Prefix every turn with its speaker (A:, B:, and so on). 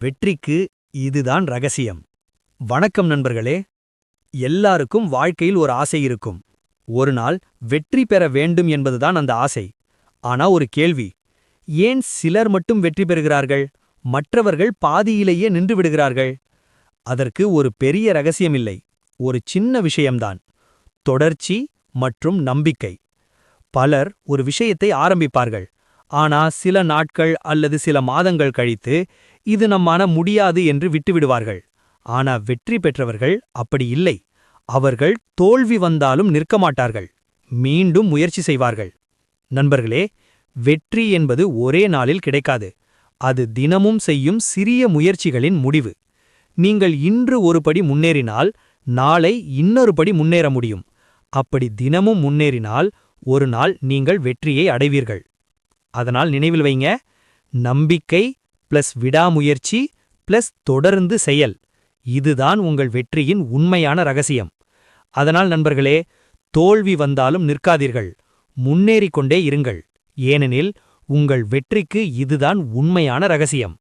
A: வெற்றிக்கு இதுதான் ரகசியம். வணக்கம் நண்பர்களே. எல்லாருக்கும் வாழ்க்கையில் ஒரு ஆசை இருக்கும். ஒரு நாள் வெற்றி பெற வேண்டும் என்பதுதான் அந்த ஆசை. ஆனா ஒரு கேள்வி, ஏன் சிலர் மட்டும் வெற்றி பெறுகிறார்கள், மற்றவர்கள் பாதியிலேயே நின்று விடுகிறார்கள்? அதற்கு ஒரு பெரிய ரகசியமில்லை, ஒரு சின்ன விஷயம்தான்: தொடர்ச்சி மற்றும் நம்பிக்கை. பலர் ஒரு விஷயத்தை ஆரம்பிப்பார்கள், ஆனா சில நாட்கள் அல்லது சில மாதங்கள் கழித்து இது நம்மான முடியாது என்று விட்டுவிடுவார்கள். ஆனா வெற்றி பெற்றவர்கள் அப்படி இல்லை. அவர்கள் தோல்வி வந்தாலும் நிற்க மாட்டார்கள், மீண்டும் முயற்சி செய்வார்கள். நண்பர்களே, வெற்றி என்பது ஒரே நாளில் கிடைக்காது. அது தினமும் செய்யும் சிறிய முயற்சிகளின் முடிவு. நீங்கள் இன்று ஒரு படி முன்னேறினால் நாளை இன்னொரு படி முன்னேற முடியும். அப்படி தினமும் முன்னேறினால் ஒரு நாள் நீங்கள் வெற்றியை அடைவீர்கள். அதனால் நினைவில் வைங்க, நம்பிக்கை பிளஸ் விடாமுயற்சி பிளஸ் தொடர்ந்து செயல், இதுதான் உங்கள் வெற்றியின் உண்மையான ரகசியம். அதனால் நண்பர்களே, தோல்வி வந்தாலும் நிற்காதீர்கள், முன்னேறிக் கொண்டே இருங்கள். ஏனெனில் உங்கள் வெற்றிக்கு இதுதான் உண்மையான ரகசியம்.